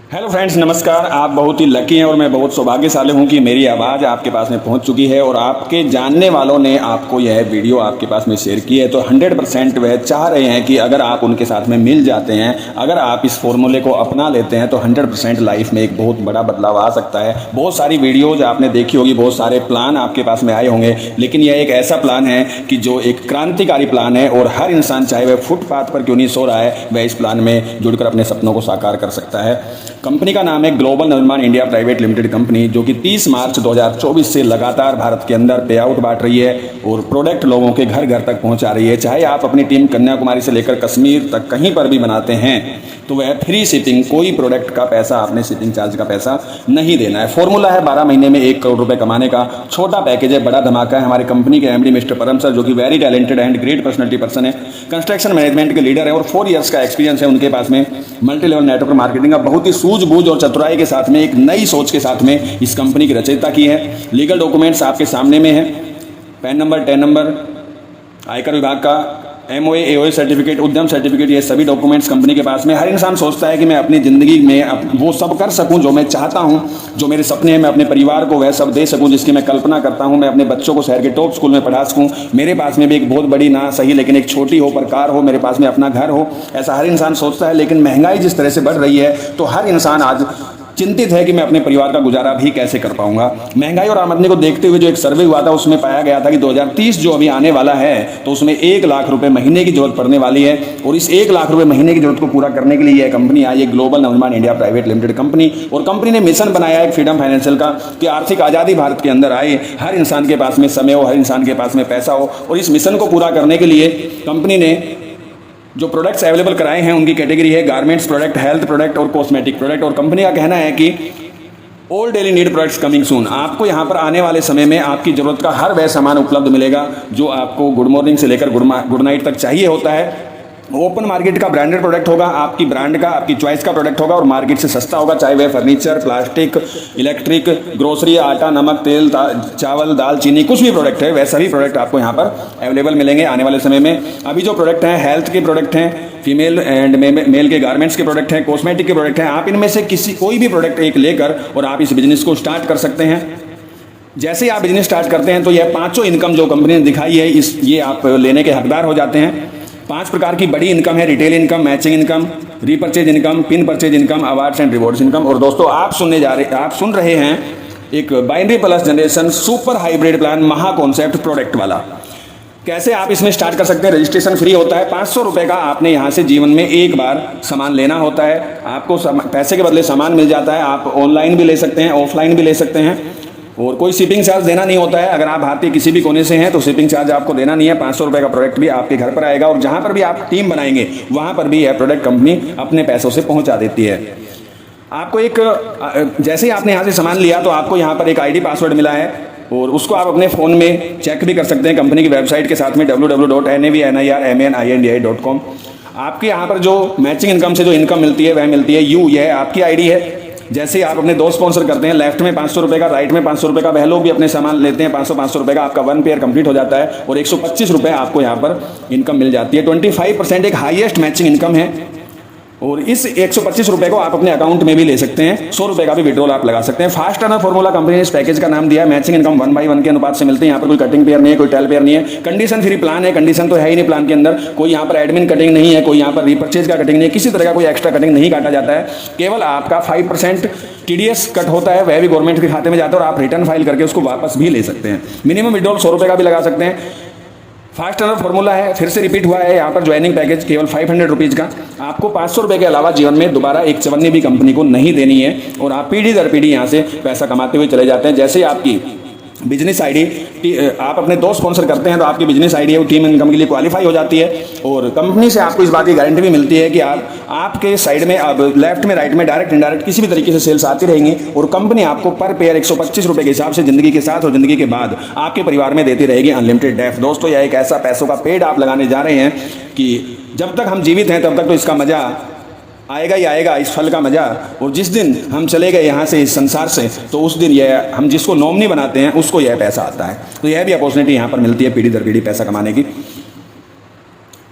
Hello friends, नमस्कार। आप बहुत ही लकी हैं और मैं बहुत सौभाग्यशाली हूं कि मेरी आवाज़ आपके पास में पहुंच चुकी है और आपके जानने वालों ने आपको यह वीडियो आपके पास में शेयर की है। तो 100% वह चाह रहे हैं कि अगर आप उनके साथ में मिल जाते हैं, अगर आप इस फॉर्मूले को अपना लेते हैं तो 100% लाइफ में एक बहुत बड़ा बदलाव आ सकता है। बहुत सारी वीडियोज़ आपने देखी होगी, बहुत सारे प्लान आपके पास में आए होंगे, लेकिन यह एक ऐसा प्लान है कि जो एक क्रांतिकारी प्लान है और हर इंसान, चाहे वह फुटपाथ पर क्यों नहीं सो रहा है, वह इस प्लान में जुड़कर अपने सपनों को साकार कर सकता है। कंपनी का नाम है global Navnirman India private limited company, जो कि 30 मार्च 2024 से लगातार भारत के अंदर पे आउट बांट रही है और प्रोडक्ट लोगों के घर घर तक पहुंचा रही है। चाहे आप अपनी टीम कन्याकुमारी से लेकर कश्मीर तक कहीं पर भी बनाते हैं तो वह फ्री शिपिंग, कोई प्रोडक्ट का पैसा, आपने शिपिंग चार्ज का पैसा नहीं देना है। फॉर्मूला है 12 महीने में 1 करोड़ रुपए कमाने का। छोटा पैकेज है, बड़ा धमाका है। हमारी कंपनी के एमडी मिस्टर परम सर, जो कि very talented and great personality person है, कंस्ट्रक्शन मैनेजमेंट के लीडर है और 4 ईयर्स का एक्सपीरियंस है उनके पास में मल्टी लेवल नेटवर्क मार्केटिंग का। बहुत ही सूझबूझ और चतुराई के साथ में, एक नई सोच के साथ में इस कंपनी की रचयिता की है। लीगल डॉक्यूमेंट्स आपके सामने में है, पैन नंबर, टैन नंबर, आयकर विभाग का MOA, AOA सर्टिफिकेट, उद्यम सर्टिफिकेट, ये सभी डॉक्यूमेंट्स कंपनी के पास में। हर इंसान सोचता है कि मैं अपनी ज़िंदगी में वो सब कर सकूं जो मैं चाहता हूं, जो मेरे सपने हैं, मैं अपने परिवार को वह सब दे सकूं जिसकी मैं कल्पना करता हूं। मैं अपने बच्चों को शहर के टॉप स्कूल में पढ़ा सकूं। मेरे पास में भी एक बहुत बड़ी, ना सही लेकिन एक छोटी हो पर कार हो, मेरे पास में अपना घर हो, ऐसा हर इंसान सोचता है। लेकिन महंगाई जिस तरह से बढ़ रही है तो हर इंसान आज चिंतित है कि मैं अपने परिवार का गुजारा भी कैसे कर पाऊंगा। महंगाई और आमदनी को देखते हुए जो एक सर्वे हुआ था उसमें पाया गया था कि 2030 जो अभी आने वाला है तो उसमें 1 लाख रुपए महीने की जरूरत पड़ने वाली है। और इस 1 लाख रुपए महीने की जरूरत को पूरा करने के लिए यह कंपनी आई है, global Navnirman India private limited company. और कंपनी ने मिशन बनाया है फ्रीडम फाइनेंशियल का कि आर्थिक आज़ादी भारत के अंदर आए, हर इंसान के पास में समय हो, हर इंसान के पास में पैसा हो। और इस मिशन को पूरा करने के लिए कंपनी ने जो प्रोडक्ट्स अवेलेबल कराए हैं उनकी कैटेगरी है गारमेंट्स प्रोडक्ट, हेल्थ प्रोडक्ट और कॉस्मेटिक प्रोडक्ट। और कंपनी का कहना है कि all daily need products coming soon. आपको यहाँ पर आने वाले समय में आपकी ज़रूरत का हर वह सामान उपलब्ध मिलेगा जो आपको गुड मॉर्निंग से लेकर गुड नाइट तक चाहिए होता है। ओपन मार्केट का ब्रांडेड प्रोडक्ट होगा, आपकी ब्रांड का, आपकी चॉइस का प्रोडक्ट होगा और मार्केट से सस्ता होगा, चाहे वह फर्नीचर, प्लास्टिक, इलेक्ट्रिक, ग्रोसरी, आटा, नमक, तेल, चावल, दाल, चीनी, कुछ भी प्रोडक्ट है वह सभी प्रोडक्ट आपको यहाँ पर अवेलेबल मिलेंगे आने वाले समय में। अभी जो प्रोडक्ट हैं, हेल्थ के प्रोडक्ट हैं, फीमेल एंड मेल के गारमेंट्स के प्रोडक्ट हैं, कॉस्मेटिक के प्रोडक्ट हैं। आप इनमें से कोई भी प्रोडक्ट एक लेकर और आप इस बिजनेस को स्टार्ट कर सकते हैं। जैसे ही आप बिजनेस स्टार्ट करते हैं तो यह 5 इनकम जो कंपनी ने दिखाई है, ये आप लेने के हकदार हो जाते हैं। 5 प्रकार की बड़ी इनकम है: retail income, matching income, repurchase income, pin purchase income, awards and rewards income. और दोस्तों, आप सुन रहे हैं एक binary plus generation super hybrid plan, महा कॉन्सेप्ट प्रोडक्ट वाला। कैसे आप इसमें स्टार्ट कर सकते हैं? रजिस्ट्रेशन फ्री होता है। 500 रुपये का आपने यहाँ से जीवन में एक बार सामान लेना होता है। आपको पैसे के बदले सामान मिल जाता है। आप ऑनलाइन भी ले सकते हैं, ऑफलाइन भी ले सकते हैं और कोई शिपिंग चार्ज देना नहीं होता है। अगर आप भारतीय किसी भी कोने से हैं तो शिपिंग चार्ज आपको देना नहीं है। 500 रुपये का प्रोडक्ट भी आपके घर पर आएगा और जहाँ पर भी आप टीम बनाएंगे वहाँ पर भी यह प्रोडक्ट कंपनी अपने पैसों से पहुँचा देती है। आपको जैसे ही आपने यहाँ से सामान लिया तो आपको यहाँ पर एक ID पासवर्ड मिला है और उसको आप अपने फ़ोन में चेक भी कर सकते हैं कंपनी की वेबसाइट के साथ में www.navnirmani.com। आपके यहाँ पर जो मैचिंग इनकम से जो इनकम मिलती है वह मिलती है यह आपकी ID है। जैसे आप अपने दोस्त स्पॉन्सर करते हैं, लेफ्ट में 500 रुपये का, राइट में 500 रुपये का, वह लोग भी अपने सामान लेते हैं। 500 रुपये का आपका 1 पेयर कंप्लीट हो जाता है और 125 रुपये आपको यहाँ पर इनकम मिल जाती है। 25% एक हाईएस्ट मैचिंग इनकम है और इस 125 रुपये को आप अपने अकाउंट में भी ले सकते हैं। 100 रुपये का भी विड्रॉल आप लगा सकते हैं। फास्ट टर्नर फॉर्मूला कंपनी ने इस पैकेज का नाम दिया है। मैचिंग इनकम 1/1 के अनुपात से मिलते हैं। यहाँ पर कोई कटिंग पेयर नहीं है, कोई टेल पेयर नहीं है। कंडीशन फ्री प्लान है। कंडीशन तो है ही नहीं प्लान के अंदर। कोई यहाँ पर एडमिन कटिंग नहीं है, कोई यहाँ पर रीपर्चेज का कटिंग नहीं है, किसी तरह का कोई एक्स्ट्रा कटिंग नहीं काटा जाता है। केवल आपका 5% TDS कट होता है, वह भी गवर्नमेंट के खाते में जाता है और आप रिटर्न फाइल करके उसको वापस भी ले सकते हैं। मिनिमम विड्रॉल 100 रुपये का भी लगा सकते हैं। फास्ट टर्नर फॉर्मूला है, फिर से रिपीट हुआ है यहाँ पर। ज्वाइनिंग पैकेज केवल 500 रुपीज़ का। आपको 500 रुपये के अलावा जीवन में दोबारा एक चवन्नी भी कंपनी को नहीं देनी है और आप पीढ़ी दर पीढ़ी यहाँ से पैसा कमाते हुए चले जाते हैं। जैसे आपकी बिजनेस ID आप अपने दोस्त स्पॉन्सर करते हैं तो आपकी बिजनेस ID है वो टीम इनकम के लिए क्वालिफाई हो जाती है और कंपनी से आपको इस बात की गारंटी भी मिलती है कि आपके साइड में, अब लेफ्ट में, राइट में, डायरेक्ट इनडायरेक्ट किसी भी तरीके से सेल्स आती रहेंगी और कंपनी आपको पर पेयर 125 रुपये के हिसाब से ज़िंदगी के साथ और ज़िंदगी के बाद आपके परिवार में देती रहेगी अनलिमिटेड डेफ। दोस्तों, यह एक ऐसा पैसों का पेड़ आप लगाने जा रहे हैं कि जब तक हम जीवित हैं तब तक तो इसका मज़ा आएगा ही आएगा, इस फल का मज़ा। और जिस दिन हम चले गए यहाँ से, इस संसार से, तो उस दिन यह हम जिसको नॉमिनी बनाते हैं उसको यह पैसा आता है। तो यह भी अपॉर्चुनिटी यहाँ पर मिलती है पीढ़ी दर पीढ़ी पैसा कमाने की।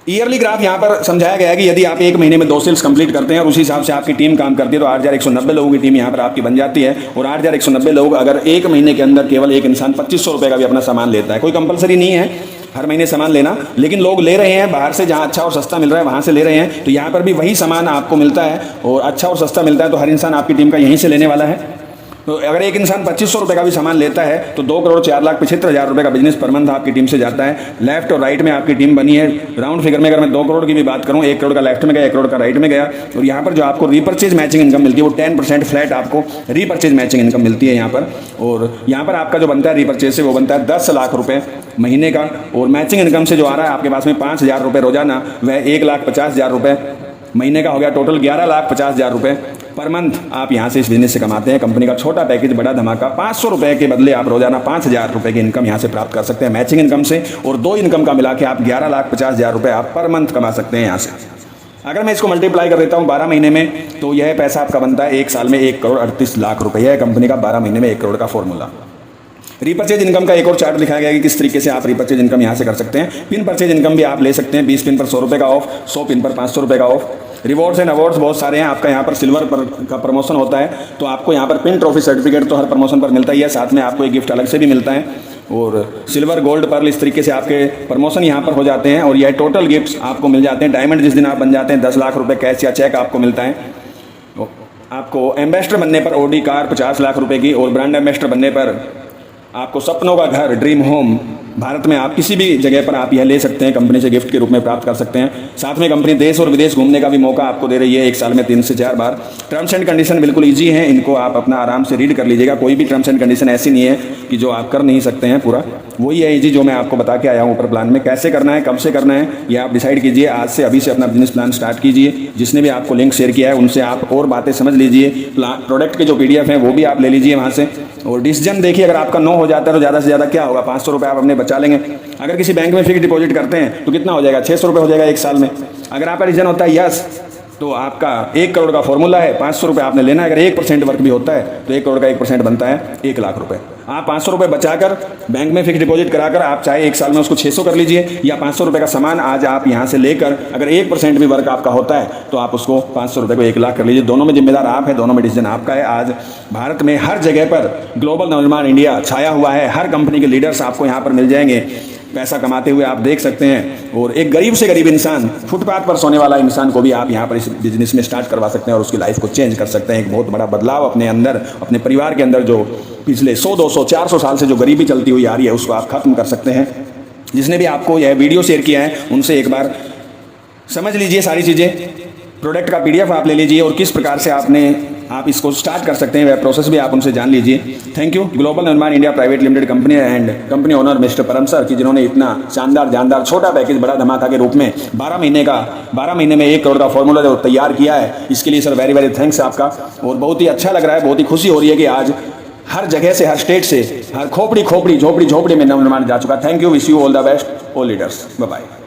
ईयरली ग्राफ यहाँ पर समझाया गया है कि यदि आप एक महीने में 2 सेल्स कंप्लीट करते हैं और उसी हिसाब से आपकी टीम काम करती है तो 8,190 लोगों की टीम यहाँ पर आपकी बन जाती है। और 8,190 लोग अगर एक महीने के अंदर केवल एक इंसान 2,500 रुपये का भी अपना सामान लेता है, कोई कंपलसरी नहीं है हर महीने सामान लेना, लेकिन लोग ले रहे हैं बाहर से, जहाँ अच्छा और सस्ता मिल रहा है वहाँ से ले रहे हैं, तो यहाँ पर भी वही सामान आपको मिलता है और अच्छा और सस्ता मिलता है, तो हर इंसान आपकी टीम का यहीं से लेने वाला है। तो अगर एक इंसान 2,500 रुपये का भी सामान लेता है तो 2,04,75,000 रुपये का बिजनेस पर मंथ आपकी टीम से जाता है। लेफ्ट और राइट में आपकी टीम बनी है। राउंड फिगर में अगर मैं 2 करोड़ की भी बात करूं, 1 करोड़ का लेफ्ट में गया, 1 करोड़ का राइट में गया, और यहाँ पर जो आपको रीपर्चेज मैचिंग इनकम मिलती है वो 10% फ्लैट आपको रीपर्चेज मैचिंग इनकम मिलती है यहाँ पर। और यहाँ पर आपका जो बनता है रीपर्चेज से वो बनता है 10 लाख रुपये महीने का, और मैचिंग इनकम से जो आ रहा है आपके पास में 5,000 रुपये रोजाना, वह 1,50,000 रुपये महीने का हो गया। टोटल 11,50,000 रुपये पर मंथ आप यहाँ से इस बिजनेस से कमाते हैं। कंपनी का छोटा पैकेज, बड़ा धमाका, 500 रुपये के बदले आप रोजाना 5,000 रुपये की इनकम यहाँ से प्राप्त कर सकते हैं मैचिंग इनकम से, और 2 इनकम का मिला के आप 11,50,000 रुपये आप पर मंथ कमा सकते हैं यहाँ से। अगर मैं इसको मल्टीप्लाई कर देता हूँ 12 महीने में, तो यह पैसा आपका बनता है 1 साल में 1,38,00,000 रुपये है कंपनी का 12 महीने में 1 करोड़ का फॉर्मूला। रीपर्चेज इनकम का एक और चार्ट दिखाया गया है कि किस तरीके से आप रीपर्चेज इनकम यहाँ से कर सकते हैं। पिन परचेज इनकम भी आप ले सकते हैं, 20 पिन पर 100 रुपये का ऑफ, 100 पिन पर 500 रुपये का ऑफ। रिवॉर्ड्स एंड अवार्ड्स बहुत सारे हैं। आपका यहाँ पर सिल्वर पर का प्रमोशन होता है तो आपको यहाँ पर पिन ट्रॉफी सर्टिफिकेट तो हर प्रमोशन पर मिलता ही है, साथ में आपको एक गिफ्ट अलग से भी मिलता है। और सिल्वर, गोल्ड, पर्ल, इस तरीके से आपके प्रमोशन यहाँ पर हो जाते हैं, और यह टोटल गिफ्ट्स आपको मिल जाते हैं। डायमंड जिस दिन आप बन जाते हैं 10 लाख रुपये कैश या चेक आपको मिलता है। आपको एम्बेसडर बनने पर ऑडी कार 50 लाख रुपये की, और ब्रांड एम्बेसडर बनने पर आपको सपनों का घर, ड्रीम होम, भारत में आप किसी भी जगह पर आप यह ले सकते हैं, कंपनी से गिफ्ट के रूप में प्राप्त कर सकते हैं। साथ में कंपनी देश और विदेश घूमने का भी मौका आपको दे रही है 1 साल में 3 से 4 बार। टर्म्स एंड कंडीशन बिल्कुल ईजी है, इनको आप अपना आराम से रीड कर लीजिएगा। कोई भी टर्म्स एंड कंडीशन ऐसी नहीं है कि जो आप कर नहीं सकते हैं, पूरा वही है ईजी जो मैं आपको बता के आया हूँ ऊपर प्लान में। कैसे करना है, कब से करना है, ये आप डिसाइड कीजिए। आज से अभी से अपना बिजनेस प्लान स्टार्ट कीजिए। जिसने भी आपको लिंक शेयर किया है उनसे आप और बातें समझ लीजिए। प्रोडक्ट के जो PDF हैं वो भी आप ले लीजिए वहाँ से, और डिसीजन देखिए। अगर आपका नो हो जाता है तो ज़्यादा से ज़्यादा क्या होगा, 500 रुपये आप अपने बचा लेंगे। अगर किसी बैंक में फिक्स डिपॉजिट करते हैं तो कितना हो जाएगा, 600 रुपये हो जाएगा 1 साल में। अगर आपका डिसीजन होता है यस, तो आपका 1 करोड़ का फॉर्मूला है, 500 रुपये आपने लेना है। अगर 1% वर्क भी होता है तो 1 करोड़ का 1% बनता है 1 लाख रुपये। आप 500 रुपये बचाकर बैंक में फिक्स डिपॉजिट कराकर आप चाहे 1 साल में उसको 600 कर लीजिए, या 500 रुपये का सामान आज आप यहाँ से लेकर अगर 1% भी वर्क आपका होता है तो आप उसको 500 रुपये को 1 लाख कर लीजिए। दोनों में जिम्मेदार आप है, दोनों में डिसीजन आपका है। आज भारत में हर जगह पर ग्लोबल नवनिर्माण इंडिया छाया हुआ है। हर कंपनी के लीडर्स आपको यहाँ पर मिल जाएंगे पैसा कमाते हुए, आप देख सकते हैं। और एक गरीब से गरीब इंसान, फुटपाथ पर सोने वाला इंसान को भी आप यहाँ पर इस बिजनेस में स्टार्ट करवा सकते हैं और उसकी लाइफ को चेंज कर सकते हैं। एक बहुत बड़ा बदलाव अपने अंदर, अपने परिवार के अंदर जो पिछले 100, 200, 400 साल से जो गरीबी चलती हुई आ रही है उसको आप खत्म कर सकते हैं। जिसने भी आपको यह वीडियो शेयर किया है उनसे एक बार समझ लीजिए सारी चीज़ें। प्रोडक्ट का PDF आप ले लीजिए और किस प्रकार से आप इसको स्टार्ट कर सकते हैं वह प्रोसेस भी आप उनसे जान लीजिए। थैंक यू ग्लोबल निर्माण India private limited company and company owner mister परम सर की, जिन्होंने इतना शानदार जानदार छोटा पैकेज बड़ा धमाका के रूप में 12 महीने में 1 करोड़ का फॉर्मूला जो तैयार किया है, इसके लिए सर वेरी वेरी थैंक्स आपका। और बहुत ही अच्छा लग रहा है, बहुत ही खुशी हो रही है कि आज हर जगह से, हर स्टेट से, हर खोपड़ी झोपड़ी में नवनिर्माण जा चुका। Thank you, wish you all the best, all leaders, bye bye.